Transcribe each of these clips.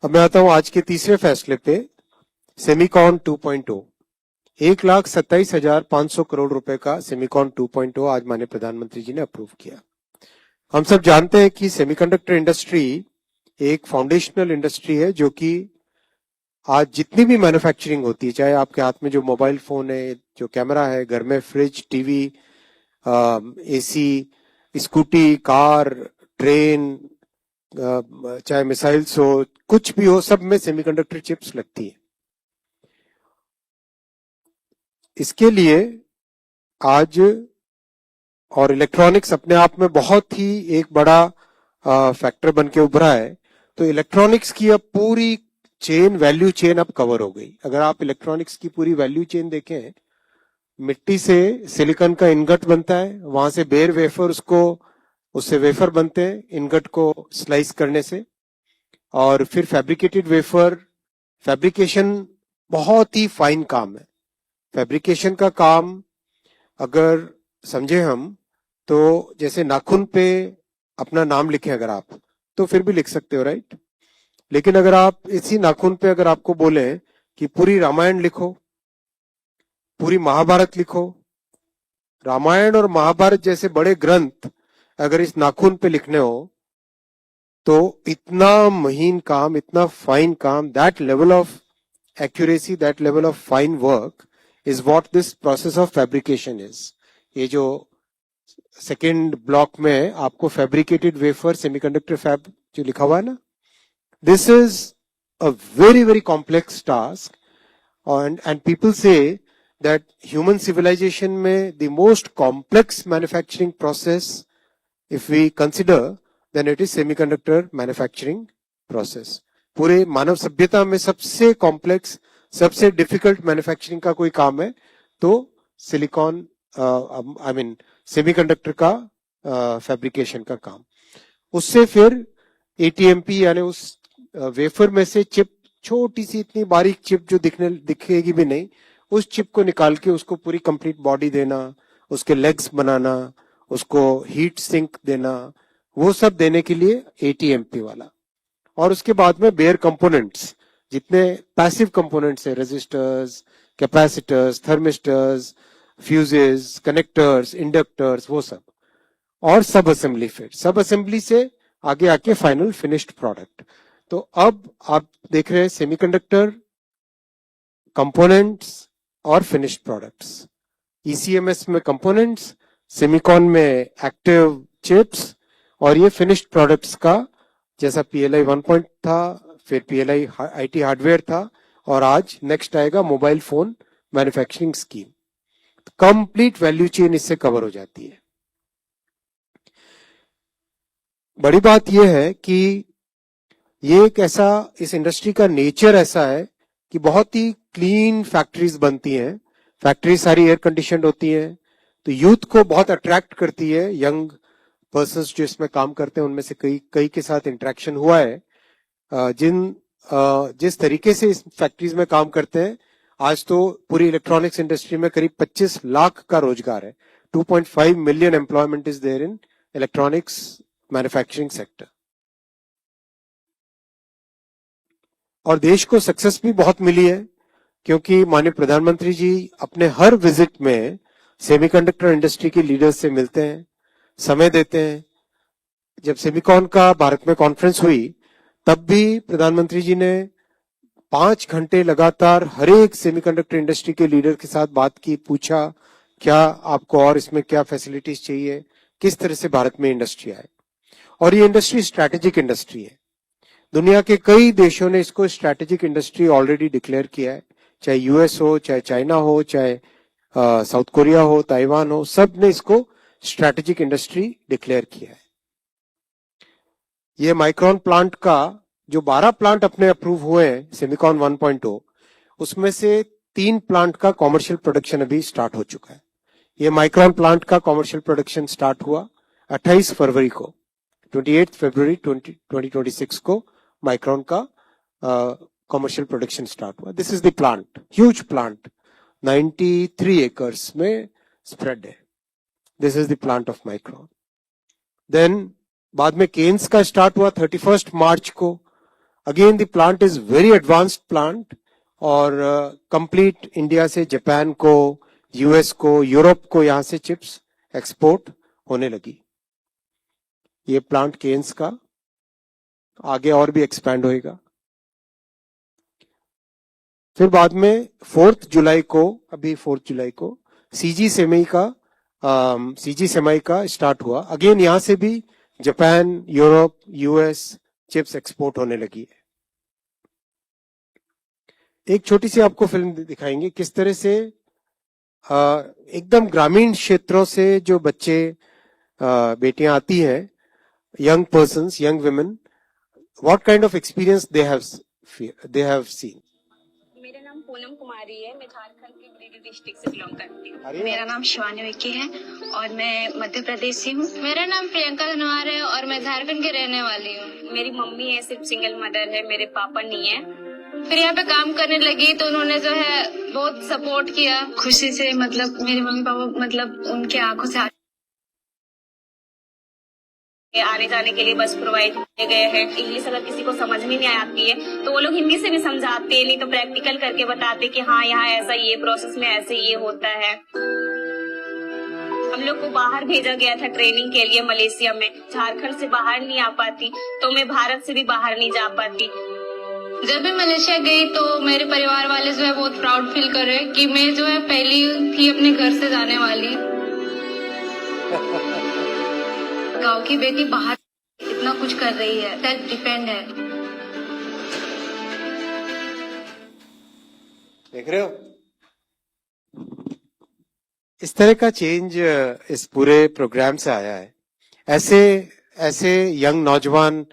अब मैं आता हूं आज के तीसरे फैसले पे, सेमिकॉन 2.0। 1,27,500 करोड़ रुपए का सेमिकॉन 2.0 आज माननीय प्रधानमंत्री जी ने अप्रूव किया। हम सब जानते हैं कि सेमीकंडक्टर इंडस्ट्री एक फाउंडेशनल इंडस्ट्री है, जो कि आज जितनी भी मैन्युफैक्चरिंग होती है, चाहे आपके हाथ में जो मोबाइल फोन है, जो कैमरा है, घर में fridge, TV, AC, scooty, car, train, चाहे मिसाइल्स हो, कुछ भी हो, सब में सेमीकंडक्टर चिप्स लगती है। इसके लिए आज और इलेक्ट्रॉनिक्स अपने आप में बहुत ही एक बड़ा फैक्टर बन के उभरा है। तो इलेक्ट्रॉनिक्स की अब पूरी चेन, वैल्यू चेन अब कवर हो गई। अगर आप इलेक्ट्रॉनिक्स की पूरी वैल्यू चेन देखें, मिट्टी से सिलिकॉन का इनगट बनता है, वहां से बेयर वेफर, उससे वेफर बनते हैं इनगट को स्लाइस करने से, और फिर फैब्रिकेटेड वेफर। फैब्रिकेशन बहुत ही फाइन काम है। फैब्रिकेशन का काम अगर समझे हम, तो जैसे नाखून पे अपना नाम लिखें अगर आप, तो फिर भी लिख सकते हो, राइट? लेकिन अगर आप इसी नाखून पे अगर आपको बोले कि पूरी रामायण लिखो, पूरी महाभारत लिखो, रामायण और महाभारत जैसे बड़े ग्रंथ अगर इस नाखून पे लिखने हो, तो इतना महीन काम, इतना फाइन काम, that level of accuracy, that level of fine work is what this process of fabrication is. ये जो सेकेंड ब्लॉक में आपको फैब्रिकेटेड वेफर सेमीकंडक्टर फैब जो लिखा हुआ है ना, this is a very very complex task. And people say that human civilization में the most complex manufacturing process if we consider, then it is semiconductor manufacturing process. पूरे मानव सभ्यता में सबसे कॉम्प्लेक्स, सबसे डिफिकल्ट मैन्युफैक्चरिंग का कोई काम है तो सिलिकॉन, आई मीन सेमीकंडक्टर का फैब्रिकेशन का काम। उससे फिर एटीएमपी यानी उस वेफर में से चिप, छोटी सी इतनी बारीक चिप जो दिखेगी भी नहीं, उस चिप को निकाल के उसको पूरी कंप्लीट बॉडी देना, उसके लेग्स बनाना, उसको हीट सिंक देना, वो सब देने के लिए एटीएमपी वाला। और उसके बाद में बेयर कंपोनेंट्स, जितने पैसिव कंपोनेंट्स है, resistors, capacitors, thermistors, fuses, connectors, inductors, वो सब, और सब असेंबली। फिर सब असेंबली से आगे आके फाइनल फिनिश्ड प्रोडक्ट। तो अब आप देख रहे हैं सेमीकंडक्टर, कंपोनेंट्स और फिनिश्ड प्रोडक्ट्स। ईसीएमएस में कंपोनेंट्स, सेमीकॉन में एक्टिव चिप्स, और ये फिनिश्ड प्रोडक्ट्स का, जैसा पीएलआई 1 था, फिर पीएलआई आईटी हार्डवेयर था, और आज नेक्स्ट आएगा mobile phone manufacturing scheme. Complete value chain इससे कवर हो जाती है। बड़ी बात यह है कि ये एक ऐसा, इस इंडस्ट्री का नेचर ऐसा है कि बहुत ही क्लीन फैक्ट्रीज बनती हैं। फैक्ट्री सारी एयर कंडीशनड होती हैं, तो यूथ को बहुत अट्रैक्ट करती है। यंग पर्सन्स जो इसमें काम करते हैं, उनमें से कई के साथ इंटरेक्शन हुआ है, जिस तरीके से इस फैक्ट्रीज में काम करते हैं। आज तो पूरी इलेक्ट्रॉनिक्स इंडस्ट्री में करीब 25 लाख का रोजगार है। 2.5 million employment is there in electronics manufacturing sector. और देश को सक्सेस भी बहुत मिली है, क्योंकि माननीय प्रधानमंत्री जी अपने हर विजिट में सेमीकंडक्टर इंडस्ट्री के लीडर्स से मिलते हैं, समय देते हैं। जब सेमिकॉन का भारत में कॉन्फ्रेंस हुई, तब भी प्रधानमंत्री जी ने 5 घंटे लगातार हर एक सेमीकंडक्टर इंडस्ट्री के लीडर के साथ बात की, पूछा क्या आपको और इसमें क्या फैसिलिटीज चाहिए, किस तरह से भारत में इंडस्ट्री आए। और ये इंडस्ट्री स्ट्रैटेजिक इंडस्ट्री है। दुनिया के कई देशों ने इसको स्ट्रैटेजिक इंडस्ट्री ऑलरेडी डिक्लेयर किया है, चाहे यूएस हो, चाहे चाइना हो, चाहे साउथ कोरिया हो, ताइवान हो, सब ने इसको स्ट्रैटेजिक इंडस्ट्री डिक्लेयर किया है। ये माइक्रोन प्लांट का जो 12 प्लांट अपने अप्रूव हुए हैं सेमिकॉन 1.0, उसमें से 3 प्लांट का कॉमर्शियल प्रोडक्शन अभी स्टार्ट हो चुका है। ये माइक्रोन प्लांट का कॉमर्शियल प्रोडक्शन स्टार्ट हुआ 28 फरवरी को, 28 फरवरी 2026 को माइक्रोन का कॉमर्शियल प्रोडक्शन स्टार्ट हुआ। This is the plant, huge plant, 93 acres में स्प्रेड है। This is the plant of Micron. Then बाद में केन्स का स्टार्ट हुआ 31 मार्च को, again the plant is very advanced plant और कंप्लीट इंडिया से जापान को, यूएस को, यूरोप को यहां से चिप्स एक्सपोर्ट होने लगी। ये प्लांट केन्स का आगे और भी एक्सपैंड होएगा। फिर बाद में 4 जुलाई को सीजी सेमी का स्टार्ट हुआ। अगेन यहां से भी Japan, Europe, US chips export होने लगी है। एक छोटी सी आपको फिल्म दिखाएंगे किस तरह से एकदम ग्रामीण क्षेत्रों से जो बच्चे बेटियां आती हैं, young persons, young women, what kind of experience they have seen. मेरा नाम पूनम कुमारी है, मैं झारखंड के गिरिडीह डिस्ट्रिक्ट से बिलोंग करती हूँ। मेरा नाम शिवानी विक्की है और मैं मध्य प्रदेश से हूँ। मेरा नाम प्रियंका धनवार है और मैं झारखंड की रहने वाली हूँ। मेरी मम्मी है, सिर्फ सिंगल मदर है, मेरे पापा नहीं है। फिर यहाँ पे काम करने लगी तो उन्होंने जो है बहुत सपोर्ट किया, खुशी से, मतलब मेरे मम्मी पापा मतलब उनके आंखों से आने जाने के लिए बस प्रोवाइड किए गए हैं। इंग्लिश अगर किसी को समझ में नहीं आती है तो वो लोग हिंदी से भी समझाते हैं, नहीं तो प्रैक्टिकल करके बताते कि हाँ यहाँ ऐसा, ये प्रोसेस में ऐसे ये होता है। हम लोग को बाहर भेजा गया था ट्रेनिंग के लिए मलेशिया में। झारखंड से बाहर नहीं आ पाती तो मैं भारत से भी बाहर नहीं जा पाती। जब भी मलेशिया गई तो मेरे परिवार वाले जो है बहुत प्राउड फील कर रहे कि मैं जो है पहली थी अपने घर से जाने वाली। गांव की बेटी बाहर इतना कुछ कर रही है, सेल्फ डिपेंड है। देख रहे हो इस तरह का चेंज इस पूरे प्रोग्राम से आया है। ऐसे यंग नौजवान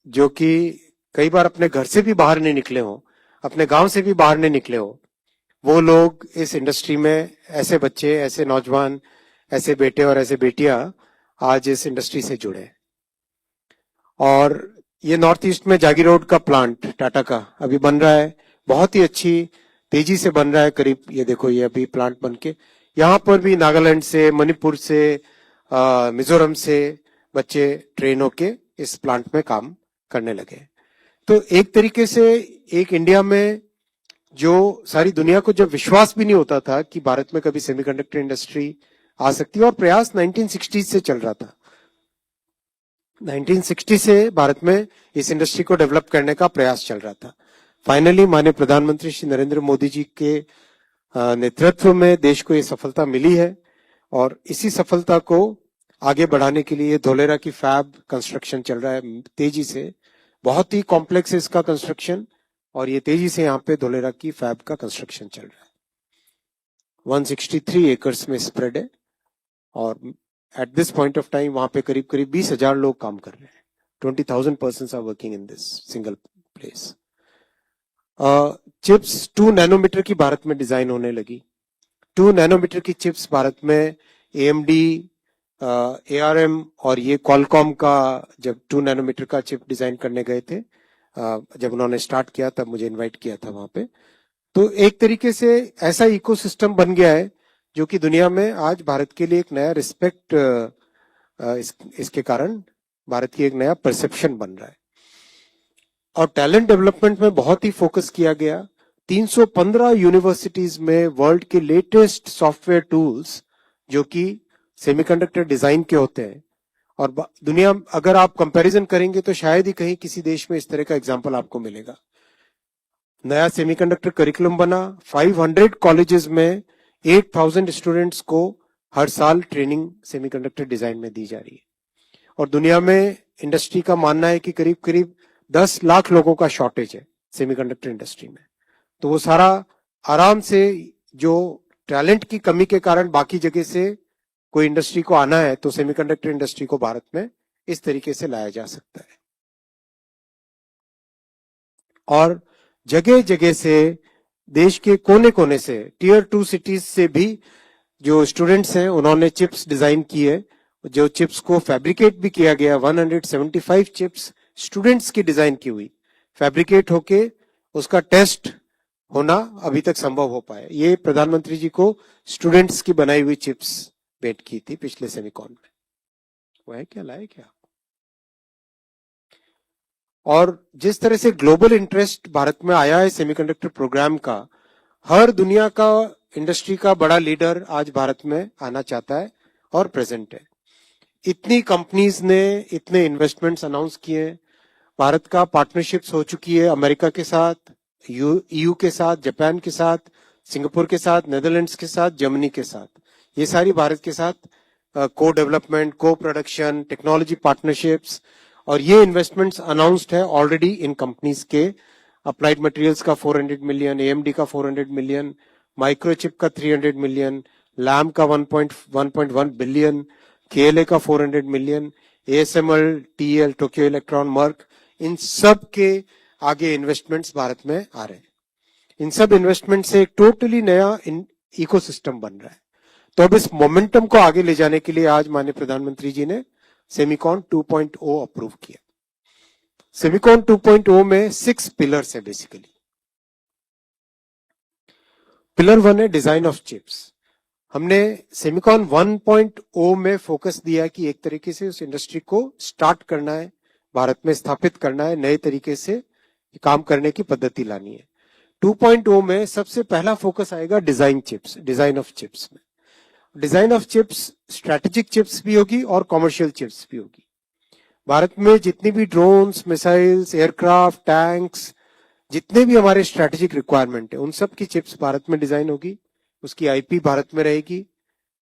जो कि कई बार अपने घर से भी बाहर नहीं निकले हो, अपने गांव से भी बाहर नहीं निकले हो, वो लोग इस इंडस्ट्री में, ऐसे बच्चे, ऐसे नौजवान, ऐसे बेटे और ऐसे बेटियां आज इस इंडस्ट्री से जुड़े। और ये नॉर्थ ईस्ट में जागी रोड का प्लांट टाटा का अभी बन रहा है, बहुत ही अच्छी तेजी से बन रहा है। करीब ये देखो, ये अभी प्लांट बन के यहाँ पर भी नागालैंड से, मणिपुर से, मिजोरम से बच्चे ट्रेन होके इस प्लांट में काम करने लगे। तो एक तरीके से एक इंडिया में जो सारी दुनिया को जब विश्वास भी नहीं होता था कि भारत में कभी सेमीकंडक्टर इंडस्ट्री आ सकती है, और प्रयास 1960 से चल रहा था। 1960 से भारत में इस इंडस्ट्री को डेवलप करने का प्रयास चल रहा था। फाइनली माननीय प्रधानमंत्री श्री नरेंद्र मोदी जी के नेतृत्व में देश को ये सफलता मिली है, और इसी सफलता को आगे बढ़ाने के लिए धोलेरा की फैब कंस्ट्रक्शन चल रहा है तेजी से। बहुत ही कॉम्प्लेक्स है इसका कंस्ट्रक्शन, और ये तेजी से यहाँ पे धोलेरा की फैब का कंस्ट्रक्शन चल रहा है। 163 एकर्स में स्प्रेड है, और at this point of time वहां पे करीब 20,000 लोग काम कर रहे हैं। 20,000 persons are working in this single place. Chips 2 nanometre की भारत में डिजाइन होने लगी। 2 नैनोमीटर की चिप्स भारत में AMD, ARM और ये क्वालकॉम का जब 2 नैनोमीटर का चिप डिजाइन करने गए थे, जब उन्होंने स्टार्ट किया तब मुझे इनवाइट किया था वहां पे। तो एक तरीके से ऐसा इकोसिस्टम बन गया है जो कि दुनिया में आज भारत के लिए एक नया रिस्पेक्ट, इसके कारण भारत की एक नया परसेप्शन बन रहा है। और टैलेंट डेवलपमेंट में बहुत ही फोकस किया गया। 315 यूनिवर्सिटीज में वर्ल्ड के लेटेस्ट सॉफ्टवेयर टूल्स जो कि सेमीकंडक्टर डिजाइन के होते हैं, और दुनिया अगर आप कंपैरिजन करेंगे तो शायद ही कहीं किसी देश में इस तरह का एग्जांपल आपको मिलेगा। नया सेमीकंडक्टर करिकुलम बना। 500 कॉलेजेस में 8,000 स्टूडेंट्स को हर साल ट्रेनिंग सेमीकंडक्टर डिजाइन में दी जा रही है। और दुनिया में इंडस्ट्री का मानना है कि करीब 10 लाख लोगों का शॉर्टेज है सेमीकंडक्टर इंडस्ट्री में। तो वो सारा आराम से, जो टैलेंट की कमी के कारण बाकी जगह से कोई इंडस्ट्री को आना है, तो सेमीकंडक्टर इंडस्ट्री को भारत में इस तरीके से लाया जा सकता है। और जगह जगह से, देश के कोने कोने से, टियर 2 सिटीज से भी जो स्टूडेंट्स हैं उन्होंने चिप्स डिजाइन की है, जो चिप्स को फैब्रिकेट भी किया गया। 175 चिप्स स्टूडेंट्स की डिजाइन की हुई फैब्रिकेट होके उसका टेस्ट होना अभी तक संभव हो पाया। ये प्रधानमंत्री जी को स्टूडेंट्स की बनाई हुई चिप्स भेंट की थी पिछले सेमिकॉन में। वो है क्या, लाए क्या? और जिस तरह से ग्लोबल इंटरेस्ट भारत में आया है सेमीकंडक्टर प्रोग्राम का, हर दुनिया का इंडस्ट्री का बड़ा लीडर आज भारत में आना चाहता है और प्रेजेंट है। इतनी कंपनीज ने इतने इन्वेस्टमेंट्स अनाउंस किए हैं, भारत का पार्टनरशिप्स हो चुकी है अमेरिका के साथ, ईयू के साथ, जापान के साथ, सिंगापुर के साथ, नेदरलैंड्स के साथ, जर्मनी के साथ। ये सारी भारत के साथ को डेवलपमेंट, को प्रोडक्शन, टेक्नोलॉजी पार्टनरशिप्स, और ये इन्वेस्टमेंट्स अनाउंस्ड है ऑलरेडी इन कंपनीज के। अप्लाइड मटेरियल्स का 400 मिलियन, एएमडी का 400 मिलियन, माइक्रोचिप का 300 मिलियन, लैम का 1.1 बिलियन, केएलए का 400 million, ASML, TL, Tokyo Electron, Merck, इन सब के आगे इन्वेस्टमेंट्स भारत में आ रहे हैं। इन सब इन्वेस्टमेंट से एक टोटली नया इकोसिस्टम बन रहा है। तो अब इस मोमेंटम को आगे ले जाने के लिए आज माननीय प्रधानमंत्री जी ने सेमिकॉन 2.0 अप्रूव किया। सेमिकॉन 2.0 में 6 पिलर्स है बेसिकली। पिलर 1 है डिजाइन ऑफ चिप्स। हमने सेमिकॉन 1.0 में फोकस दिया कि एक तरीके से उस इंडस्ट्री को स्टार्ट करना है, भारत में स्थापित करना है, नए तरीके से काम करने की पद्धति लानी है। 2.0 में सबसे पहला फोकस आएगा design chips, design of chips में। Design of chips strategic chips भी होगी और कॉमर्शियल चिप्स भी होगी। भारत में जितनी भी ड्रोन्स, मिसाइल्स, एयरक्राफ्ट, टैंक्स, जितने भी हमारे स्ट्रेटेजिक रिक्वायरमेंट है, उन सब की चिप्स भारत में डिजाइन होगी, उसकी आईपी भारत में रहेगी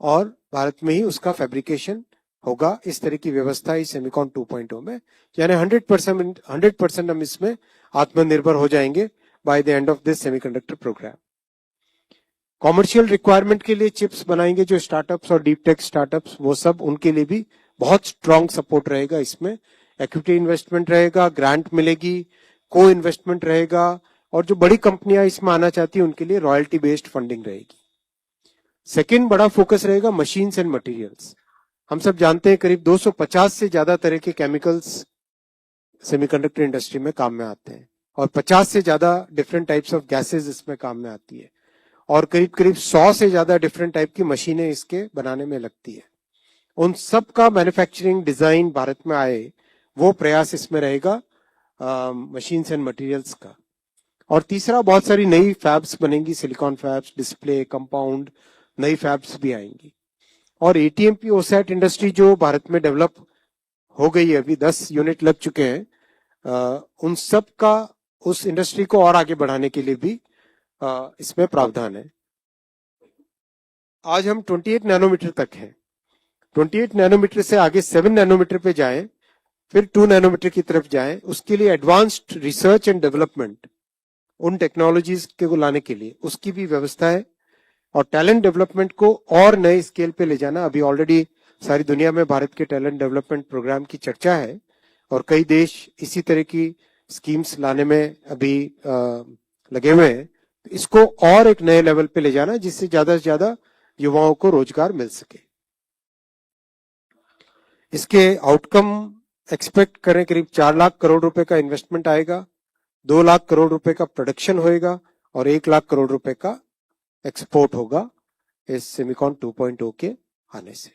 और भारत में ही उसका फैब्रिकेशन होगा। इस तरह की व्यवस्था इस सेमिकॉन 2.0 में, यानी 100% हम इसमें आत्मनिर्भर हो जाएंगे by the end of this semiconductor programme. Commercial requirement के लिए चिप्स बनाएंगे जो स्टार्टअप्स और डीप टेक स्टार्टअप्स, वो सब उनके लिए भी बहुत स्ट्रॉन्ग सपोर्ट रहेगा। इसमें इक्विटी इन्वेस्टमेंट रहेगा, ग्रांट मिलेगी, को इन्वेस्टमेंट रहेगा, और जो बड़ी कंपनियां इसमें आना चाहती है उनके लिए रॉयल्टी बेस्ड फंडिंग रहेगी। सेकेंड बड़ा फोकस रहेगा मशीन्स एंड मटेरियल्स। हम सब जानते हैं करीब 250 से ज्यादा तरह के केमिकल्स सेमीकंडक्टर इंडस्ट्री में काम में आते हैं और 50 से ज्यादा डिफरेंट टाइप्स ऑफ गैसेस इसमें काम में आती है और करीब करीब 100 से ज्यादा डिफरेंट टाइप की मशीनें इसके बनाने में लगती है। उन सब का मैन्युफैक्चरिंग डिजाइन भारत में आए, वो प्रयास इसमें रहेगा मशीन्स एंड मटेरियल्स का। और तीसरा, बहुत सारी नई फैब्स बनेंगी, सिलिकॉन फैब्स, डिस्प्ले, कंपाउंड, नई फैब्स भी आएंगी। और एटीएमपी ओसैट इंडस्ट्री जो भारत में डेवलप हो गई है, अभी 10 यूनिट लग चुके हैं, उन सब का उस इंडस्ट्री को और आगे बढ़ाने के लिए भी इसमें प्रावधान है। आज हम 28 नैनोमीटर तक हैं। 28 नैनोमीटर से आगे 7 नैनोमीटर पे जाएं, फिर 2 नैनोमीटर की तरफ जाएं। उसके लिए एडवांस्ड रिसर्च एंड डेवलपमेंट, उन टेक्नोलॉजीज को लाने के लिए उसकी भी व्यवस्था है। और टैलेंट डेवलपमेंट को और नए स्केल पे ले जाना, अभी ऑलरेडी सारी दुनिया में भारत के टैलेंट डेवलपमेंट प्रोग्राम की चर्चा है और कई देश इसी तरह की स्कीम्स लाने में अभी लगे हुए हैं। इसको और एक नए लेवल पे ले जाना जिससे ज्यादा से ज्यादा युवाओं को रोजगार मिल सके। इसके आउटकम एक्सपेक्ट करें, करीब 4 लाख करोड़ रुपए का इन्वेस्टमेंट आएगा, 2 लाख करोड़ रुपए का प्रोडक्शन होएगा और 1 लाख करोड़ रुपए का एक्सपोर्ट होगा इस सेमिकॉन 2.0 के आने से।